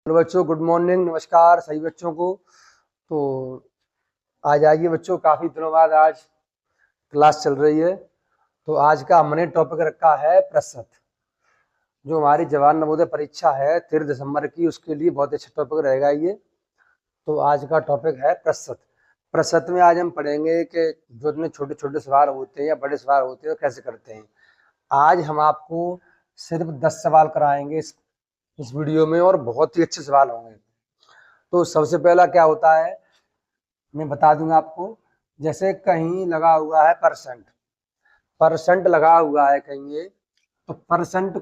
Hello बच्चों, good morning, नमस्कार सभी बच्चों को। तो आज आइए बच्चों, काफ़ी दिनों बाद आज क्लास चल रही है। तो आज का हमने टॉपिक रखा है प्रस्तुत। जो हमारी जवाहर नवोदय परीक्षा है 13 दिसंबर की, उसके लिए बहुत अच्छा टॉपिक रहेगा ये। तो आज का टॉपिक है प्रस्तुत। प्रस्तुत में आज हम पढ़ेंगे कि जो इतने छोटे छोटे सवाल होते हैं या बड़े सवाल होते हैं, कैसे करते हैं। आज हम आपको सिर्फ 10 सवाल कराएंगे इस वीडियो में, और बहुत ही अच्छे सवाल होंगे। तो सबसे पहला क्या होता है मैं बता दूंगा आपको। जैसे कहीं लगा हुआ है परसेंट, परसेंट लगा हुआ है कहीं ये, तो परसेंट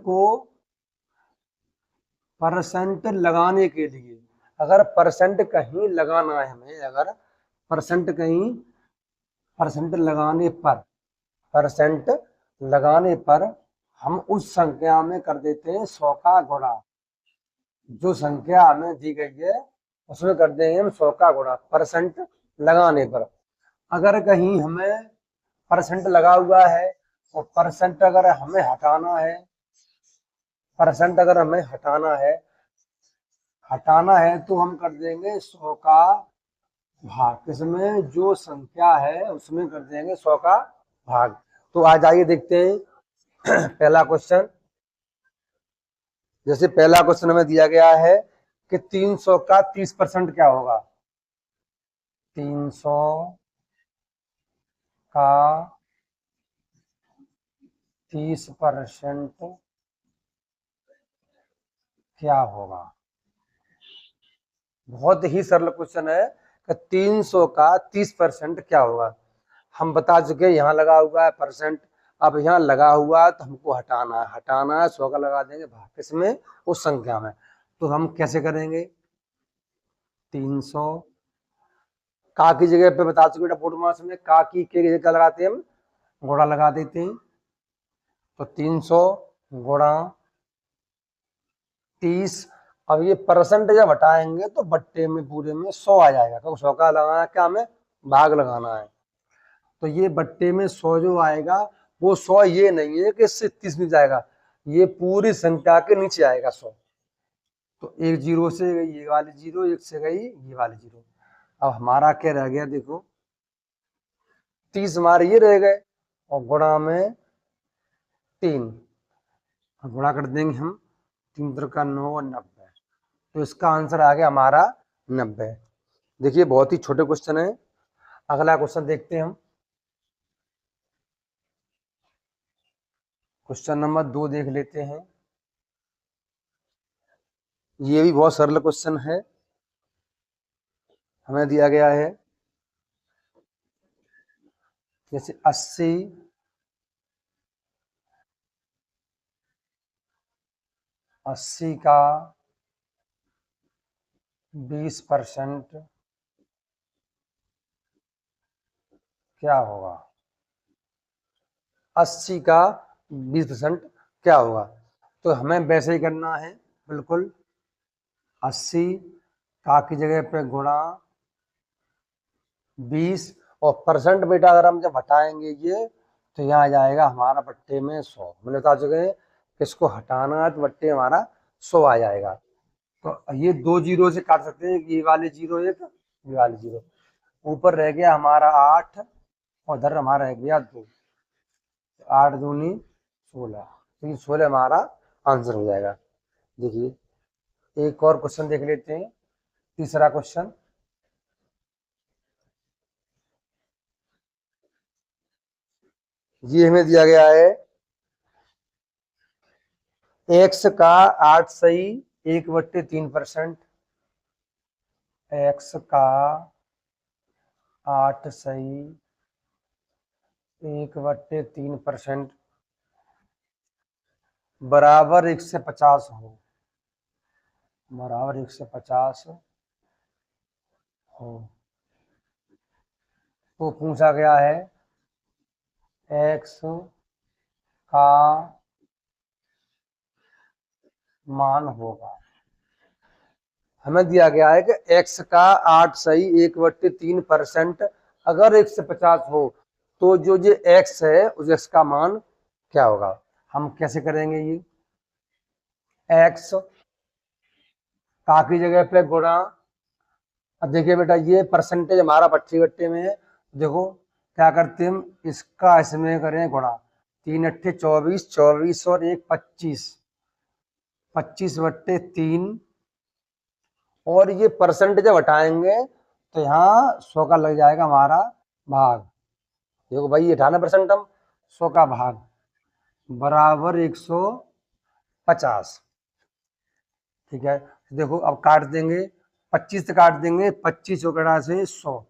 लगाने के लिए, अगर परसेंट कहीं लगाना है हमें, अगर परसेंट कहीं परसेंट लगाने पर हम उस संख्या में कर देते हैं 100 का गुणा। जो संख्या हमें दी गई है उसमें कर देंगे हम 100 का गुणा परसेंट लगाने पर। अगर कहीं हमें परसेंट लगा हुआ है और परसेंट अगर हमें हटाना है, परसेंट अगर हमें हटाना है तो हम कर देंगे 100 का भाग। किसमें? जो संख्या है उसमें कर देंगे 100 का भाग। तो आ जाइए देखते हैं पहला क्वेश्चन। जैसे पहला क्वेश्चन हमें दिया गया है कि 300 का 30% क्या होगा। 300 का 30% क्या होगा। बहुत ही सरल क्वेश्चन है कि 300 का 30% क्या होगा। हम बता चुके यहाँ लगा हुआ है परसेंट, अब यहाँ लगा हुआ है तो हमको हटाना है 100 का लगा देंगे भाग किसमें? उस संख्या में। तो हम कैसे करेंगे? 300 का की जगह पे बता चुके बोर्ड मास में, का की के जगह लगाते हैं हम गुणा लगा देते हैं। तो 300 गुणा 30। अब ये परसेंट जब हटाएंगे तो बट्टे में पूरे में 100 आ जाएगा, तो 100 का लगाना क्या हमें? भाग लगाना है। तो ये बट्टे में 100 जो आएगा वो 100 ये नहीं है कि इससे 30 में जाएगा, ये पूरी संख्या के नीचे आएगा 100। तो एक जीरो से गई ये वाली जीरो, एक से गई ये वाली जीरो। अब हमारा क्या रह गया? देखो 30 हमारे ये रह गए और गुणा में 3, गुणा कर देंगे हम 3 का 9 और 90। तो इसका आंसर आ गया हमारा 90। देखिए बहुत ही छोटे क्वेश्चन है। अगला क्वेश्चन देखते हैं हम। क्वेश्चन नंबर 2 देख लेते हैं। ये भी बहुत सरल क्वेश्चन है। हमें दिया गया है जैसे 80 का 20% क्या होगा। 80 का 20% क्या होगा। तो हमें वैसे ही करना है बिल्कुल। 80 का की जगह पे गुणा 20, और परसेंट बेटा अगर हम जब हटाएंगे ये तो यहाँ आ जाएगा हमारा बट्टे में 100। मैंने बता चुके हैं इसको हटाना है तो बट्टे हमारा 100 आ जाएगा। तो ये 2 जीरो से काट सकते हैं, ये वाले जीरो एक, ये वाले जीरो। ऊपर रह गया हमारा 8 और इधर हमारा रह गया 2। 8 दूनी 16, तो ये 16 हमारा आंसर हो जाएगा। देखिए एक और क्वेश्चन देख लेते हैं, तीसरा क्वेश्चन। ये हमें दिया गया है x का 8 सही 1/3%, x का 8 सही 1/3% बराबर 1 से 50 हो, बराबर 1 से 50 हो। तो पूछा गया है x का मान होगा। हमें दिया गया है कि x का 8 सही 1/3% अगर 1 से 50 हो तो जो ये x है उस x का मान क्या होगा। हम कैसे करेंगे? ये x का की जगह पे गुणा। अब देखिए बेटा ये परसेंटेज हमारा बट्टी बट्टे में है, देखो क्या करते हम, इसका इसमें करें गुणा, 3 × 8 = 24, 24 और 1 25, 25/3, और ये परसेंट जब हटाएंगे तो यहाँ 100 का लग जाएगा हमारा भाग। देखो भाई 98% हम 100 का भाग बराबर 150। ठीक है, देखो अब काट देंगे, 25 से काट देंगे, 25 चौकड़ा से 100,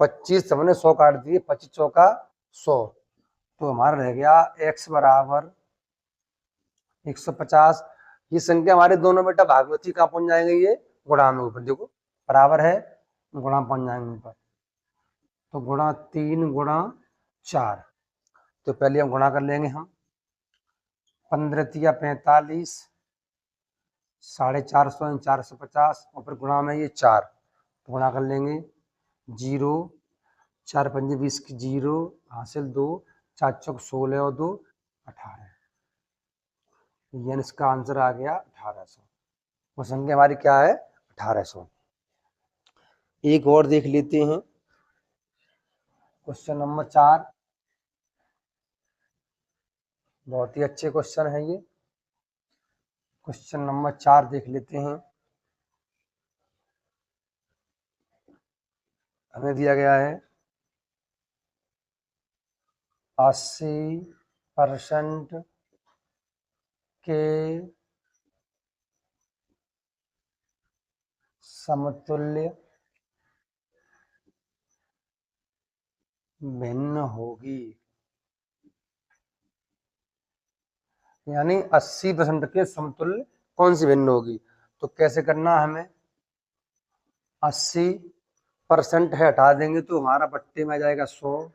25 हमने 100 काट दिए, 25 चौका 100, तो हमारा रह गया x बराबर 150। ये संख्या हमारे दोनों बेटा भागवती कहाँ पहुंच जाएंगे, ये गुणा में ऊपर, देखो बराबर है, गुणा पहुंच जाएंगे ऊपर, तो गुणा 3 × 4, तो पहले हम गुणा कर लेंगे हम, 15 × 45, 450, 450, और फिर गुणा में ये 4, तो गुणा कर लेंगे, 0, 4 × 5 = 20 की 0 हासिल 2, 4 × 16 और 2 18, यानी इसका आंसर आ गया 1800। वो संख्या हमारी क्या है, 1800। एक और देख लेते हैं, क्वेश्चन नंबर 4, बहुत ही अच्छे क्वेश्चन है ये। क्वेश्चन नंबर 4 देख लेते हैं, हमें दिया गया है 80% के समतुल्य भिन्न होगी, यानी 80% के समतुल्य कौन सी भिन्न होगी। तो कैसे करना है हमें, 80% है हटा देंगे तो हमारा पट्टे में आ जाएगा 100,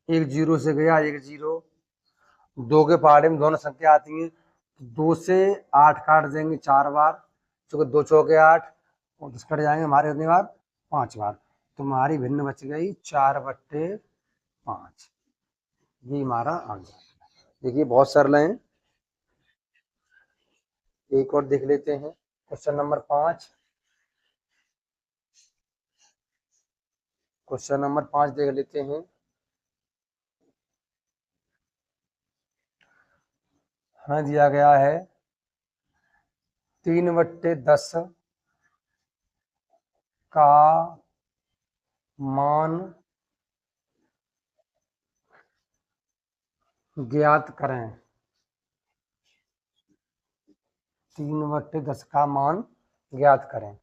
एक 0 से गया, एक 0, 2 के पहाड़े में दोनों संख्या आती हैं, 2 से 8 काट देंगे 4 बार, क्योंकि 2 चौके 8, और 10 कट जाएंगे हमारे कितनी बार, 5 बार, तो हमारी भिन्न बच गई 4/5। ये हमारा आंसर। देखिए बहुत सरल है। एक और देख लेते हैं, क्वेश्चन नंबर 5। क्वेश्चन नंबर 5 देख लेते हैं, हमें दिया गया है 3/10 का मान ज्ञात करें। 3/10 का मान ज्ञात करें,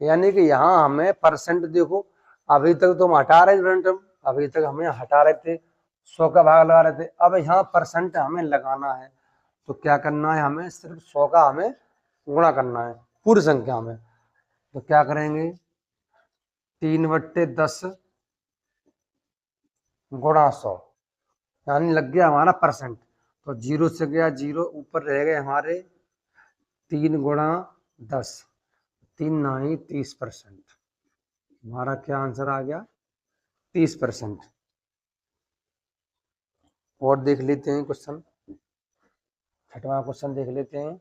यानी कि यहाँ हमें परसेंट, देखो अभी तक तो हम हटा रहे थे, अभी तक हमें हटा रहे थे, 100 का भाग लगा रहे थे, अब यहाँ परसेंट हमें लगाना है, तो क्या करना है, हमें सिर्फ 100 का हमें गुणा करना है पूरी संख्या में। तो क्या करेंगे, 3/10 गुणा 100, यानी लग गया हमारा परसेंट, तो 0 से गया 0, ऊपर रह गए हमारे 3 × 10, 3 9 30%, हमारा क्या आंसर आ गया, 30%। और देख लेते हैं क्वेश्चन, 6वां क्वेश्चन देख लेते हैं,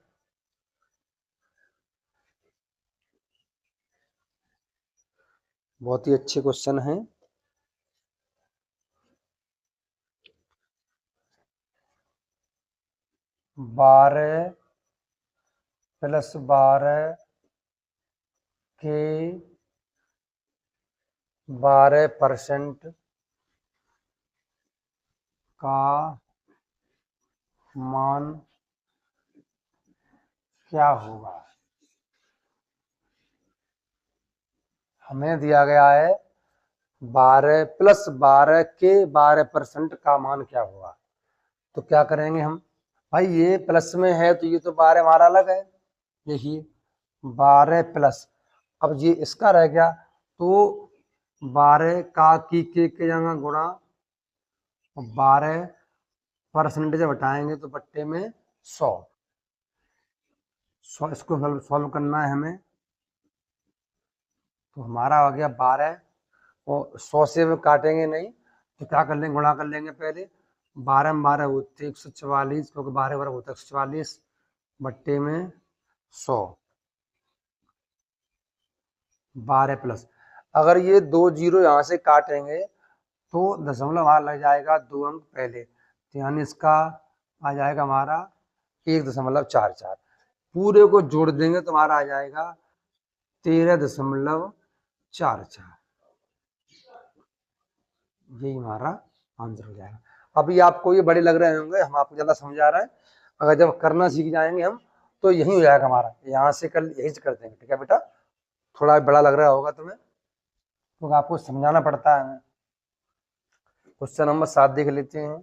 बहुत ही अच्छे क्वेश्चन हैं। 12 + 12 के 12% का मान क्या होगा। हमें दिया गया है 12 + 12 के 12% का मान क्या होगा। तो क्या करेंगे हम, भाई ये प्लस में है तो ये तो 12 हमारा अलग है, देखिए 12 प्लस, अब ये इसका रह गया, तो 12 का के जगह गुणा, 12% जब हटाएंगे तो बट्टे में 100, इसको सॉल्व करना है हमें, तो हमारा आ गया 12, और 100 से हम काटेंगे नहीं, तो क्या कर लेंगे, गुणा कर लेंगे पहले, 12 में 12 होते 144, क्योंकि 12 होता है 144, बट्टे में 100, 12 प्लस, अगर ये 2 जीरो यहाँ से काटेंगे तो दशमलव वहां लग जाएगा 2 अंक पहले, तो यानी इसका आ जाएगा हमारा 1.44। पूरे को जोड़ देंगे तो हमारा आ जाएगा 13.44। यही हमारा आंसर हो जाएगा। अभी आपको ये बड़े लग रहे होंगे, हम आपको ज्यादा समझा रहे हैं, अगर जब करना सीख जाएंगे हम तो यही हो जाएगा हमारा, यहाँ से कर यही से कर देंगे। ठीक है बेटा, थोड़ा बड़ा लग रहा होगा तुम्हें तो आपको समझाना पड़ता है। क्वेश्चन नंबर 7 देख लेते हैं।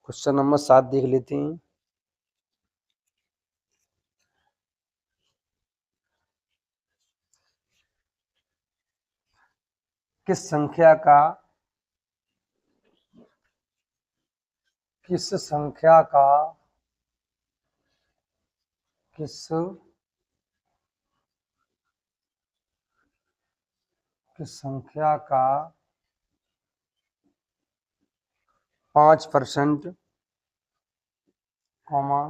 क्वेश्चन नंबर 7 देख लेते हैं। किस संख्या का किस संख्या का किस किस संख्या का 5% कॉमा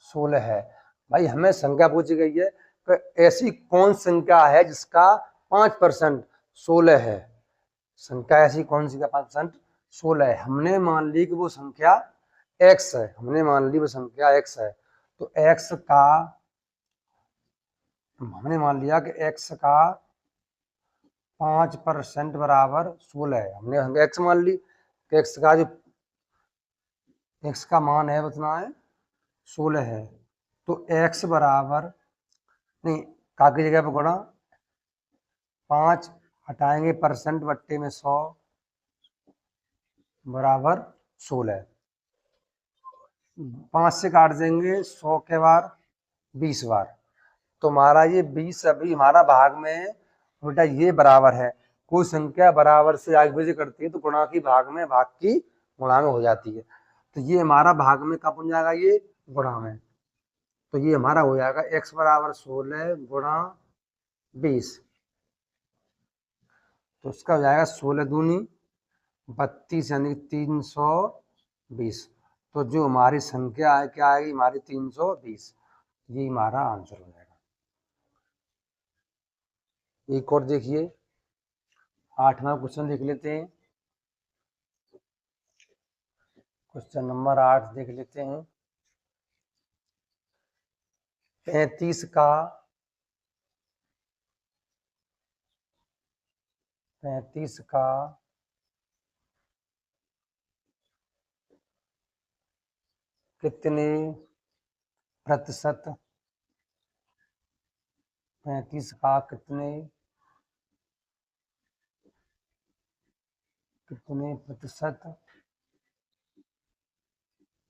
16 है। भाई हमें संख्या पूछी गई है कि ऐसी कौन संख्या है जिसका 5% 16 है। संख्या ऐसी कौन सी का 5% 16 है। हमने मान ली कि वो संख्या x है, हमने मान ली वो संख्या x है, तो x का हमने मान लिया कि x का 5% बराबर 16 है। हमने x मान ली कि x का जो x का मान है उतना है 16 है, तो x बराबर नहीं, का की जगह पर गुणा 5 हटाएंगे परसेंट बट्टे में 100 बराबर 16। 5 से काट देंगे 100 के बार 20 बार, तो हमारा ये 20 अभी हमारा भाग में है बेटा, ये बराबर है। कोई संख्या बराबर से आगे पीछे करती है तो गुणा की भाग में, भाग की गुणा में हो जाती है। तो ये हमारा भाग में कब बन जाएगा, ये गुणा में, तो ये हमारा हो जाएगा x बराबर 16 गुणा 20, तो उसका हो जाएगा 16 दूनी 32 यानी 320। तो जो हमारी संख्या है क्या आएगी हमारी 320, ये हमारा आंसर हो जाएगा। एक और देखिए 8वां क्वेश्चन देख लेते हैं। क्वेश्चन नंबर 8 देख लेते हैं। 35 का 35 का कितने प्रतिशत 35 का कितने प्रतिशत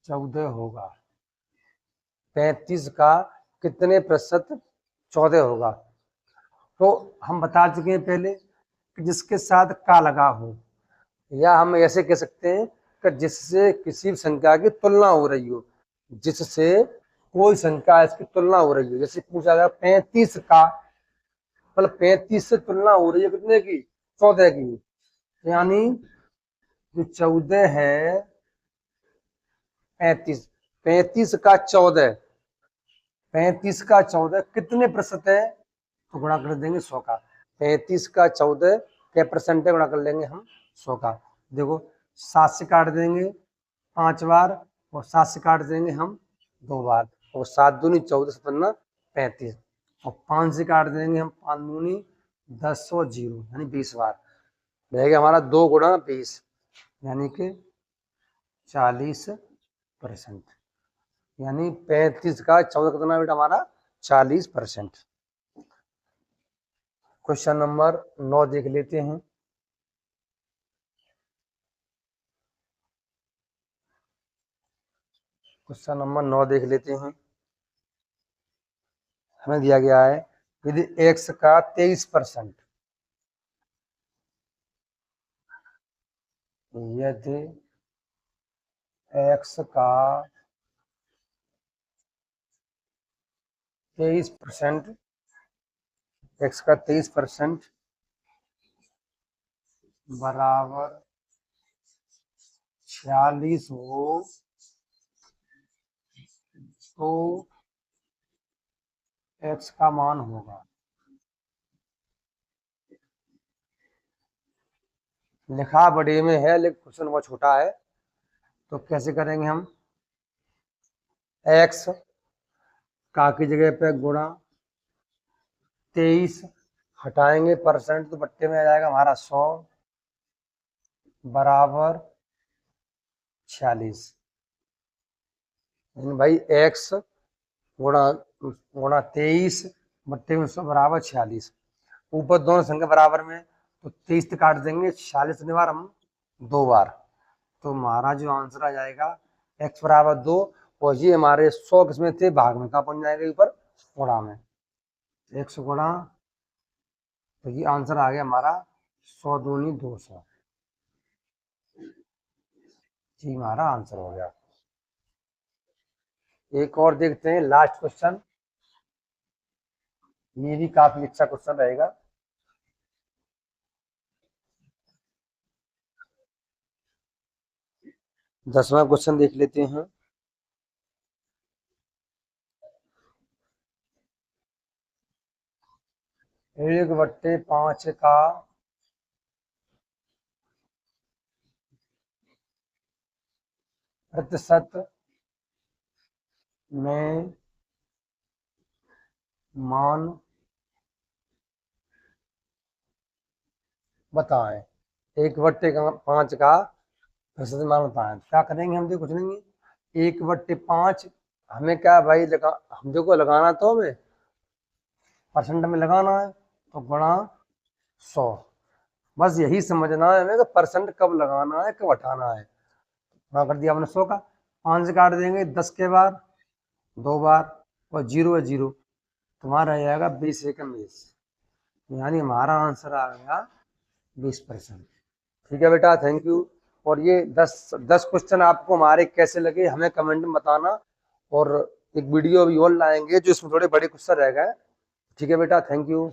14 होगा। 35 का कितने प्रतिशत 14 होगा। तो हम बता चुके हैं पहले कि जिसके साथ का लगा हो, या हम ऐसे कह सकते हैं कि जिससे किसी संख्या की तुलना हो रही हो, जिससे कोई संख्या इसकी तुलना हो रही हो। जैसे पूछा गया 35 का, मतलब 35 से तुलना हो रही है कितने की, 14 की, यानी जो 14 है 35, 35 का 14, 35 का 14 कितने प्रतिशत है, तो गुणा कर देंगे 100 का। 35 का 14 क्या परसेंट है, गुणा कर लेंगे हम 100 का। देखो 7 से काट देंगे 5 बार और 7 से काट देंगे हम 2 बार, और 7 दूनी 14 17 35, और 5 से काट देंगे हम 5 दूनी 10 और 0 यानी 20 बार, रहेगा हमारा 2 गुणा 20 यानी कि 40%, यानी 35 का 14 कितना बेटा हमारा 40%। क्वेश्चन नंबर 9 देख लेते हैं। क्वेश्चन नंबर 9 देख लेते हैं। हमें दिया गया है यदि x का 23%, यदि x का 23%, x का 23% बराबर 46 हो, तो x का मान होगा, लिखा बड़े में है लेकिन क्वेश्चन बहुत छोटा है, तो कैसे करेंगे हम, x का की जगह पे गुणा 23, हटाएंगे परसेंट तो बट्टे में आ जाएगा हमारा 100 बराबर 46। भाई x गुणा गुणा 23 बट्टे में 100 बराबर 46, ऊपर दोनों संख्या बराबर में तो 23 से काट देंगे, 46 बार हम 2 बार, तो हमारा जो आंसर आ जाएगा x बराबर 2, और ये हमारे 100 किसमें थे, भाग में कहाँ पहुंच जाएगा, ऊपर गुणा में, 100 गुणा, तो ये आंसर आ गया हमारा 100 दूनी 200, जी हमारा आंसर हो गया। एक और देखते हैं लास्ट क्वेश्चन, ये भी काफी अच्छा क्वेश्चन रहेगा। दसवां क्वेश्चन देख लेते हैं। एक बट्टे 5 का प्रतिशत में मान बताएं, 1/5 का प्रतिशत मान बताएं। क्या करेंगे हम, देखो कुछ नहीं है, 1/5 हमें क्या भाई लगा, हम देखो लगाना तो हमें परसेंट में लगाना है, तो गुणा 100, बस यही समझना है हमें कि परसेंट कब लगाना है कब हटाना है। गुणा कर दिया हमने 100 का, 5 से काट देंगे 10 के बार 2 बार, और 0 है 0, तुम्हारा आ जाएगा 20 एकम 20, यानी हमारा आंसर आ गया 20%। ठीक है बेटा, थैंक यू। और ये 10 क्वेश्चन आपको हमारे कैसे लगे हमें कमेंट में बताना, और एक वीडियो अभी और लाएंगे जो इसमें थोड़े बड़े क्वेश्चन रह गए। ठीक है बेटा, थैंक यू।